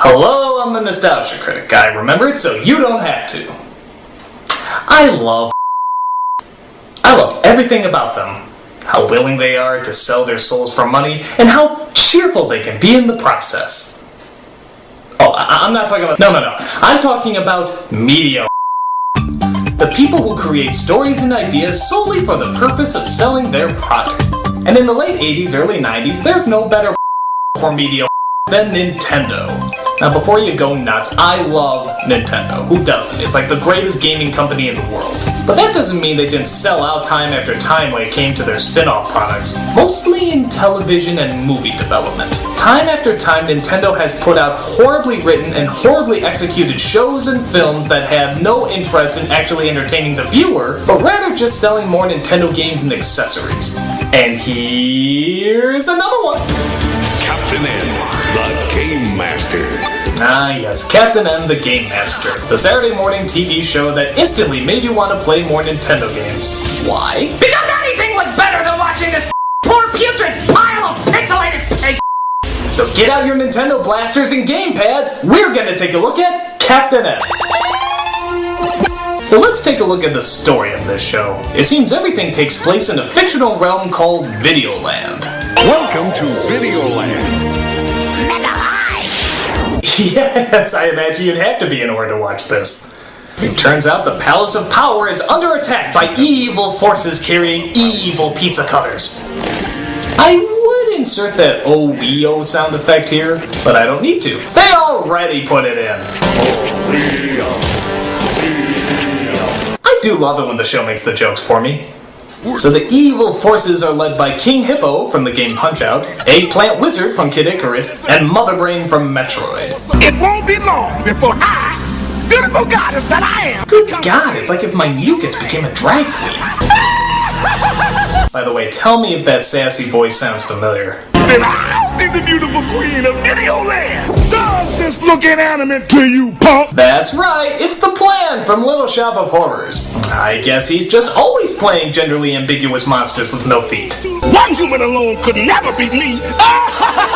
Hello, I'm the Nostalgia Critic. I remember it so you don't have to. I love everything about them. How willing they are to sell their souls for money, and how cheerful they can be in the process. Oh, I'm not talking about... No. I'm talking about media. The people who create stories and ideas solely for the purpose of selling their product. And in the late 80s, early 90s, there's no better for media than Nintendo. Now before you go nuts, I love Nintendo. Who doesn't? It's like the greatest gaming company in the world. But that doesn't mean they didn't sell out time after time when it came to their spin-off products, mostly in television and movie development. Time after time, Nintendo has put out horribly written and horribly executed shows and films that have no interest in actually entertaining the viewer, but rather just selling more Nintendo games and accessories. And here's another one. Captain N, the Game Master. Ah yes, Captain N, the Game Master. The Saturday morning TV show that instantly made you want to play more Nintendo games. Why? Because anything was better than watching this poor putrid pile of pixelated pig. So get out your Nintendo blasters and gamepads, we're gonna take a look at Captain N. So let's take a look at the story of this show. It seems everything takes place in a fictional realm called Videoland. Welcome to Videoland. Yes, I imagine you'd have to be in order to watch this. It turns out the Palace of Power is under attack by evil forces carrying evil pizza cutters. I would insert that OEO sound effect here, but I don't need to. They already put it in. I do love it when the show makes the jokes for me. So the evil forces are led by King Hippo from the game Punch-Out, Eggplant Wizard from Kid Icarus, and Mother Brain from Metroid. It won't be long before I, beautiful goddess that I am. Good God, it's like if my mucus became a drag queen. By the way, tell me if that sassy voice sounds familiar. And I'll be the beautiful queen of Videoland. Does this look inanimate to you, punk? That's right, it's the Plan from Little Shop of Horrors. I guess he's just always playing genderly ambiguous monsters with no feet. One human alone could never beat me.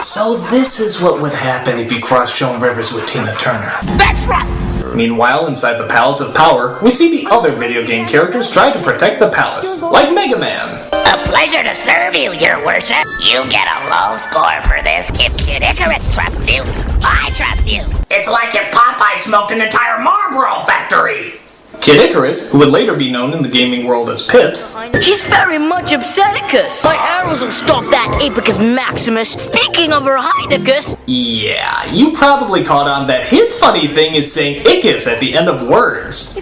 So this is what would happen if you crossed Joan Rivers with Tina Turner. That's right. Meanwhile, inside the Palace of Power, we see the other video game characters try to protect the palace, like Mega Man. A pleasure to serve you, your worship. You get a low score for this. If Kid Icarus trusts you, I trust you. It's like if Popeye smoked an entire Marlboro factory. Kid Icarus, who would later be known in the gaming world as Pit. She's very much upseticus. My arrows will stop that Apicus Maximus. Speaking of her Heinecus. Yeah, you probably caught on that his funny thing is saying Icus at the end of words.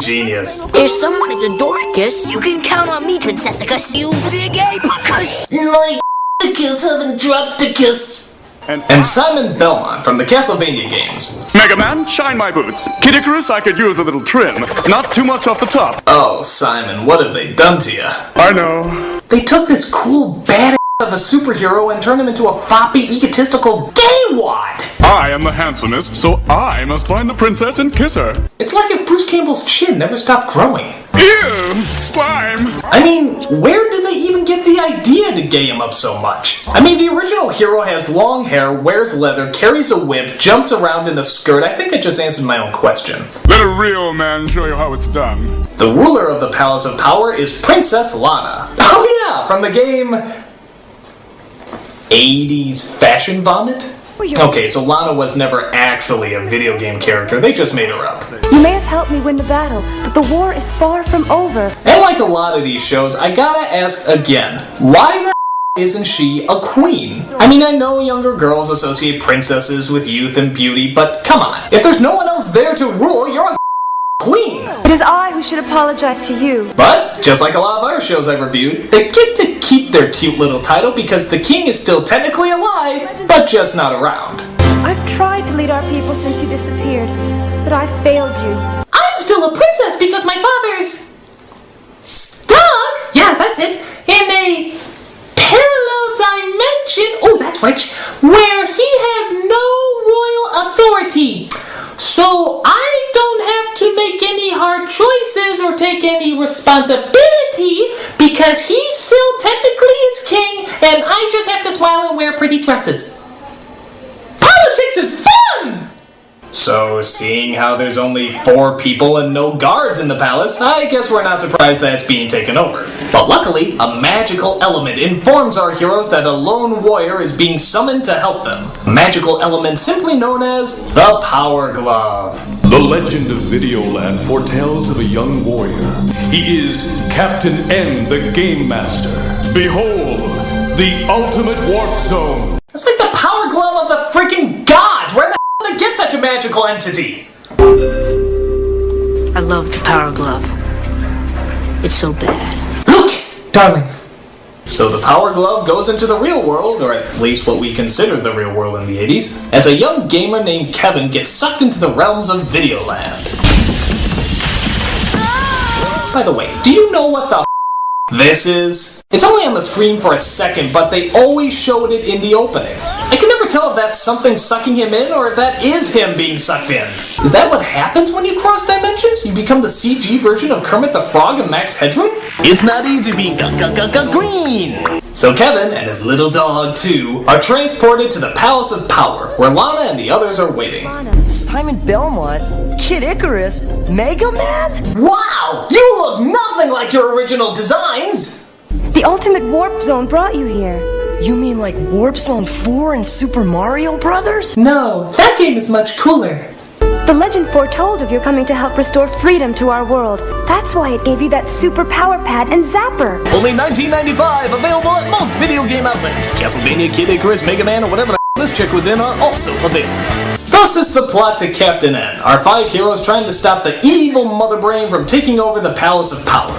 Genius. If someone is a Dorcas, you can count on me, Princessicus. You big Apicus. Like Icus haven't dropped a kiss. And Simon Belmont from the Castlevania games. Mega Man, shine my boots. Kid Icarus, I could use a little trim. Not too much off the top. Oh, Simon, what have they done to you? I know. They took this cool badass of a superhero and turned him into a floppy, egotistical gay-wad. I am the handsomest, so I must find the princess and kiss her. It's like if Bruce Campbell's chin never stopped growing. Ew! Slime! I mean, where did they even get the idea to gay him up so much? I mean, the original hero has long hair, wears leather, carries a whip, jumps around in a skirt. I think I just answered my own question. Let a real man show you how it's done. The ruler of the Palace of Power is Princess Lana. Oh yeah, from the game 80s Fashion Vomit? Okay, so Lana was never actually a video game character, they just made her up. You may have helped me win the battle, but the war is far from over. And like a lot of these shows, I gotta ask again, why the isn't she a queen? I mean, I know younger girls associate princesses with youth and beauty, but come on, if there's no one else there to rule, you're a queen! It is I who should apologize to you. But, just like a lot of other shows I've reviewed, they get to keep their cute little title because the king is still technically alive, but just not around. I've tried to lead our people since you disappeared, but I failed you. I'm still a princess because my father's stuck, yeah, that's it, in a parallel dimension, oh, that's right, where he has no royal authority. So I don't have to make any hard choices or take any responsibility because he's still technically his king and I just have to smile and wear pretty dresses. Politics is fun! So, seeing how there's only 4 people and no guards in the palace, I guess we're not surprised that it's being taken over. But luckily, a magical element informs our heroes that a lone warrior is being summoned to help them. A magical element simply known as the Power Glove. The legend of Videoland foretells of a young warrior. He is Captain N, the Game Master. Behold, the ultimate warp zone. It's like the Power Glove of the freaking gods! Where the hell did they get such a magical entity? I love the Power Glove. It's so bad. Lucas! Darling. So the Power Glove goes into the real world, or at least what we considered the real world in the 80s, as a young gamer named Kevin gets sucked into the realms of Videoland. By the way, do you know what the this is? It's only on the screen for a second, but they always showed it in the opening. I can never tell if that's something sucking him in or if that is him being sucked in. Is that what happens when you cross dimensions? You become the CG version of Kermit the Frog and Max Headroom? It's not easy being green! So Kevin and his little dog, too, are transported to the Palace of Power, where Lana and the others are waiting. Simon Belmont? Kid Icarus? Mega Man? Wow! You look nothing like your original designs! The Ultimate Warp Zone brought you here. You mean like Warp Zone 4 and Super Mario Brothers? No, that game is much cooler. The legend foretold of your coming to help restore freedom to our world. That's why it gave you that super power pad and zapper. Only $19.95, available at most video game outlets. Castlevania, Kid Icarus, Mega Man, or whatever the this chick was in are also available. Thus is the plot to Captain N, our 5 heroes trying to stop the evil Mother Brain from taking over the Palace of Power.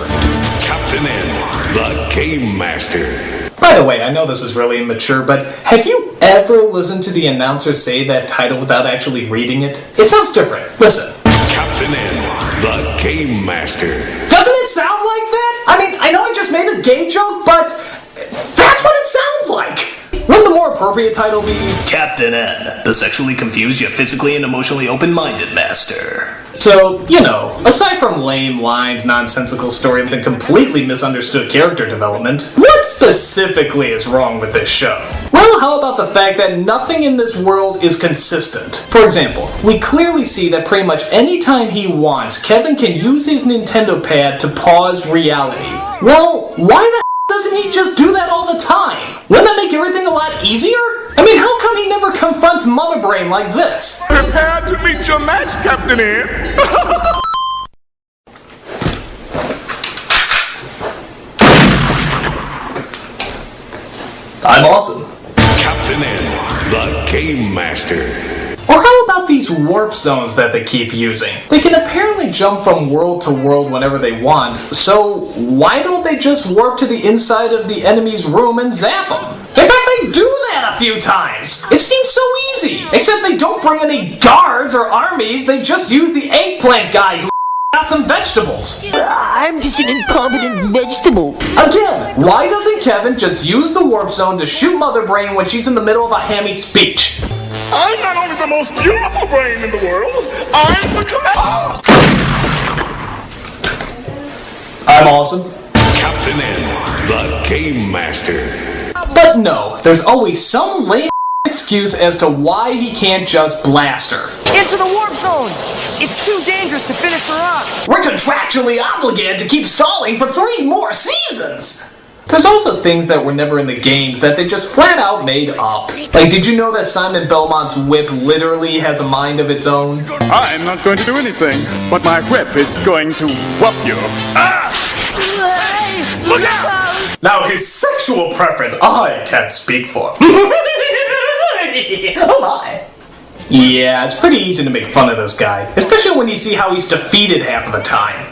Captain N, the Game Master. By the way, I know this is really immature, but have you ever listened to the announcer say that title without actually reading it? It sounds different. Listen. Captain N, the Game Master. Doesn't it sound like that? I mean, I know I just made a gay joke, but that's what it sounds like. Wouldn't the more appropriate title be Captain N, the sexually confused yet physically and emotionally open-minded master? So, you know, aside from lame lines, nonsensical stories, and completely misunderstood character development, what specifically is wrong with this show? Well, how about the fact that nothing in this world is consistent? For example, we clearly see that pretty much any time he wants, Kevin can use his Nintendo pad to pause reality. Well, why the doesn't he just do that all the time? Wouldn't that make everything a lot easier? I mean, how come he never confronts Mother Brain like this? Prepare to meet your match, Captain N. I'm awesome. Captain N, the Game Master. Or how about these warp zones that they keep using? They can apparently jump from world to world whenever they want, so why don't they just warp to the inside of the enemy's room and zap them? In fact, they do that a few times! It seems so easy! Except they don't bring any guards or armies, they just use the eggplant guy who got some vegetables. I'm just an incompetent vegetable. Again, why doesn't Kevin just use the warp zone to shoot Mother Brain when she's in the middle of a hammy speech? I'm not only the most beautiful brain in the world, I'm the I'm awesome. Captain N, the Game Master. But no, there's always some lame excuse as to why he can't just blast her. Into the warp zone! It's too dangerous to finish her off! We're contractually obligated to keep stalling for 3 more seasons! There's also things that were never in the games that they just flat out made up. Like, did you know that Simon Belmont's whip literally has a mind of its own? I'm not going to do anything, but my whip is going to whoop you. Ah! Look out! Now his sexual preference, I can't speak for. Oh my. Yeah, it's pretty easy to make fun of this guy, especially when you see how he's defeated half of the time.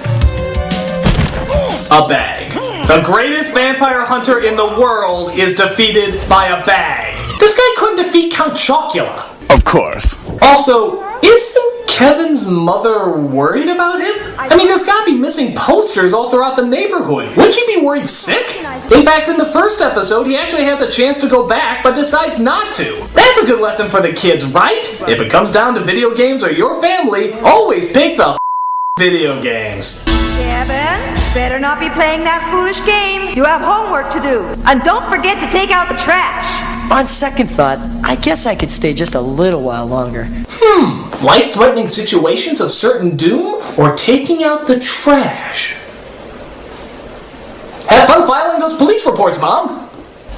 A bag. The greatest vampire hunter in the world is defeated by a bag. This guy couldn't defeat Count Chocula. Of course. Also, isn't Kevin's mother worried about him? I mean, there's gotta be missing posters all throughout the neighborhood. Wouldn't she be worried sick? In fact, in the first episode, he actually has a chance to go back, but decides not to. That's a good lesson for the kids, right? If it comes down to video games or your family, always pick the video games. Kevin, better not be playing that foolish game. You have homework to do. And don't forget to take out the trash. On second thought, I guess I could stay just a little while longer. Life-threatening situations of certain doom, or taking out the trash? Have fun filing those police reports, Mom!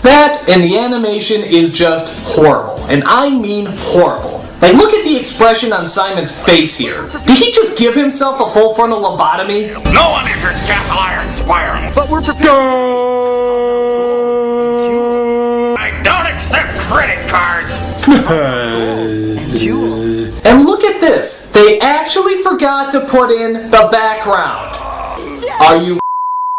That and the animation is just horrible, and I mean horrible. Like, look at the expression on Simon's face here. Did he just give himself a full frontal lobotomy? No one enters Castle Iron Spire. But we're prepared. I don't accept credit cards. And look at this. They actually forgot to put in the background. Are you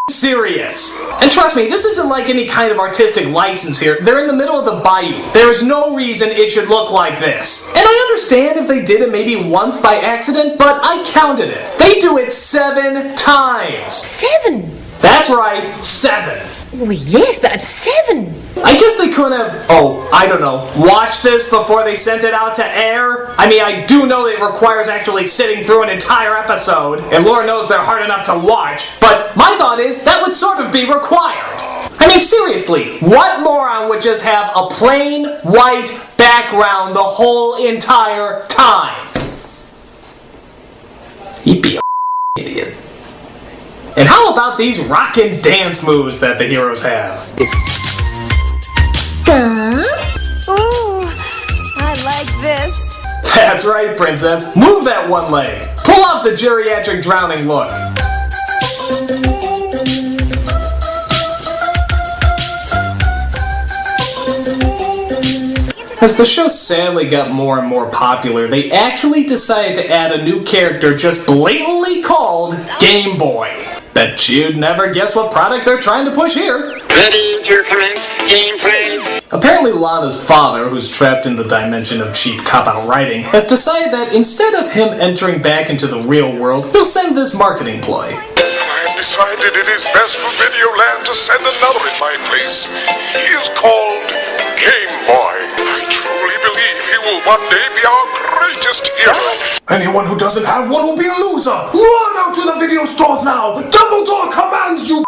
serious? And trust me, this isn't like any kind of artistic license here. They're in the middle of the bayou. There's no reason it should look like this. And I understand if they did it maybe once by accident, but I counted it. They do it 7 times. 7? That's right, 7. Well, yes, but I'm 7. I guess they couldn't have, I don't know, watched this before they sent it out to air? I mean, I do know it requires actually sitting through an entire episode, and Lord knows they're hard enough to watch, but my thought is that would sort of be required. I mean, seriously, what moron would just have a plain white background the whole entire time? He'd be a idiot. And how about these rockin' dance moves that the heroes have? Ooh, I like this. That's right, princess. Move that one leg. Pull off the geriatric drowning look. As the show sadly got more and more popular, they actually decided to add a new character just blatantly called Game Boy. Bet you'd never guess what product they're trying to push here. Ready to commence gameplay. Apparently Lana's father, who's trapped in the dimension of cheap cop-out writing, has decided that instead of him entering back into the real world, he'll send this marketing ploy. I have decided it is best for Videoland to send another in my place. He is called Game Boy. I truly believe he will one day be our greatest hero. Anyone who doesn't have one will be a loser! Run out to the video stores now! Dumbledore commands you!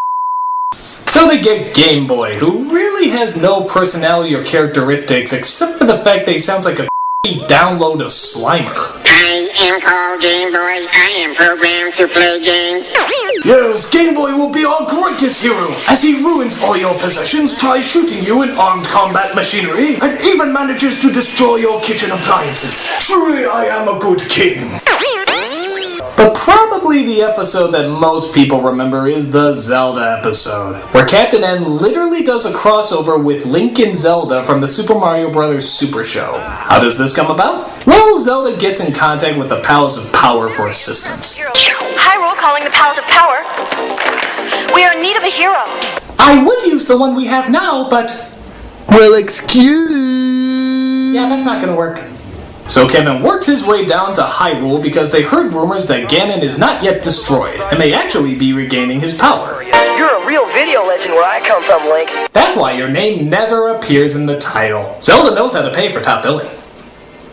So they get Game Boy, who really has no personality or characteristics except for the fact that he sounds like a download of Slimer. I am called Game Boy. I am programmed to play games. Yes, Game Boy will be our greatest hero, as he ruins all your possessions, tries shooting you in armed combat machinery, and even manages to destroy your kitchen appliances. Truly, I am a good king. But probably the episode that most people remember is the Zelda episode, where Captain N literally does a crossover with Link and Zelda from the Super Mario Bros. Super Show. How does this come about? Well, Zelda gets in contact with the Palace of Power for assistance. Hyrule calling the Palace of Power. We are in need of a hero. I would use the one we have now, but... Well, excuse... Yeah, that's not gonna work. So Kevin works his way down to Hyrule because they heard rumors that Ganon is not yet destroyed, and may actually be regaining his power. You're a real video legend where I come from, Link. That's why your name never appears in the title. Zelda knows how to pay for top billing.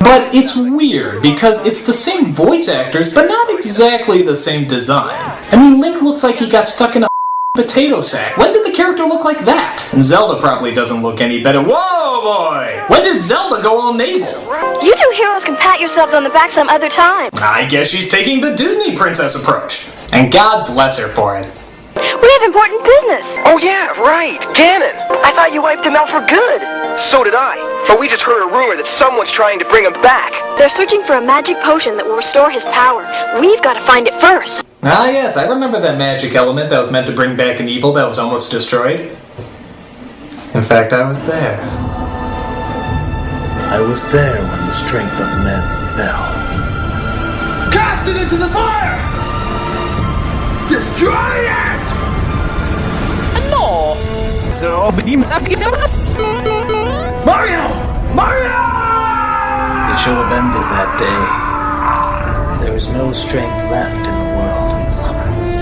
But it's weird, because it's the same voice actors, but not exactly the same design. I mean, Link looks like he got stuck in a potato sack. When did the character look like that? And Zelda probably doesn't look any better. Whoa, boy! When did Zelda go all naval? You two heroes can pat yourselves on the back some other time. I guess she's taking the Disney princess approach. And God bless her for it. We have important business. Oh yeah, right, Ganon. I thought you wiped him out for good. So did I. But we just heard a rumor that someone's trying to bring him back. They're searching for a magic potion that will restore his power. We've got to find it first. Ah yes, I remember that magic element that was meant to bring back an evil that was almost destroyed. In fact, I was there. I was there when the strength of men fell. Cast it into the fire! Destroy it! No. So beam us. Mario! Mario! It should have ended that day. There is no strength left in the world of plumbers.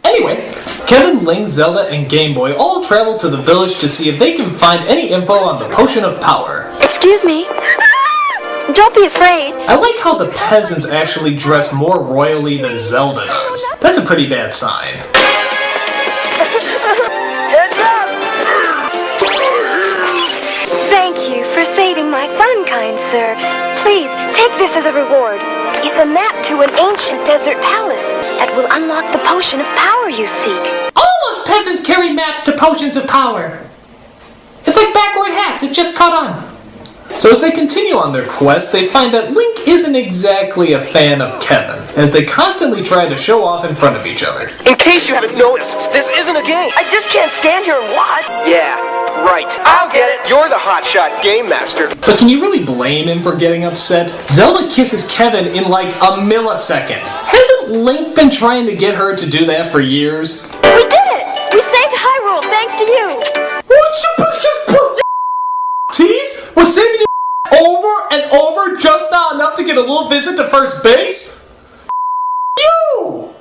Anyway, Kevin, Link, Zelda, and Game Boy all travel to the village to see if they can find any info on the Potion of Power. Excuse me. Don't be afraid. I like how the peasants actually dress more royally than Zelda does. That's a pretty bad sign. Heads up! fun, kind sir. Please, take this as a reward. It's a map to an ancient desert palace that will unlock the potion of power you seek. All us peasants carry maps to potions of power. It's like backward hats, it just caught on. So as they continue on their quest, they find that Link isn't exactly a fan of Kevin, as they constantly try to show off in front of each other. In case you haven't noticed, this isn't a game. I just can't stand here and watch. Yeah, right. I'll get it. You're the hotshot game master. But can you really blame him for getting upset? Zelda kisses Kevin in like a millisecond. Hasn't Link been trying to get her to do that for years? We did it! We saved Hyrule thanks to you! What's your tease? Was saving you over and over just not enough to get a little visit to first base? You!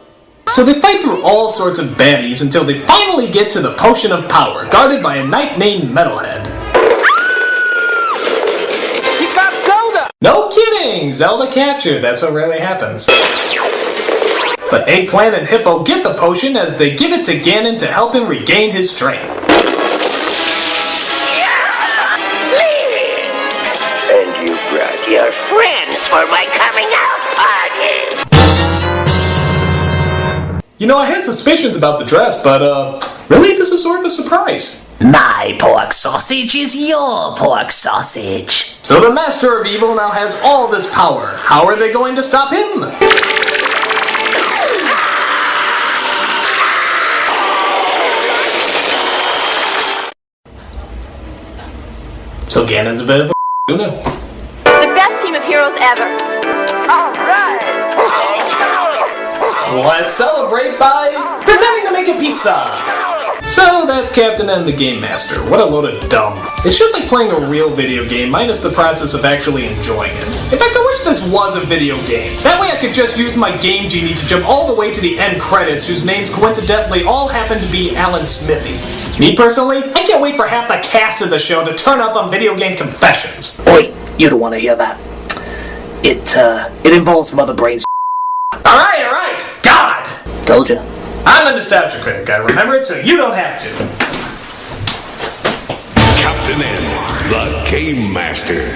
So they fight through all sorts of baddies until they finally get to the Potion of Power, guarded by a knight named Metalhead. He's got Zelda! No kidding! Zelda captured, that's what rarely happens. But Eggplant and Hippo get the potion as they give it to Ganon to help him regain his strength. And you brought your friends for my coming out party. You know, I had suspicions about the dress, but really, this is sort of a surprise. My pork sausage is your pork sausage. So the Master of Evil now has all this power. How are they going to stop him? So Ganon's a bit of a who knew? The best team of heroes ever. Alright! Let's celebrate by pretending to make a pizza! So that's Captain and the Game Master. What a load of dumb. It's just like playing a real video game minus the process of actually enjoying it. In fact, I wish this was a video game. That way I could just use my Game Genie to jump all the way to the end credits, whose names coincidentally all happen to be Alan Smithy. Me personally, I can't wait for half the cast of the show to turn up on Video Game Confessions. Oi, you don't want to hear that. It involves Mother Brain's. Alright! God! Told you. I'm a nostalgia critic, I remember it so you don't have to. Captain N, the Game Master.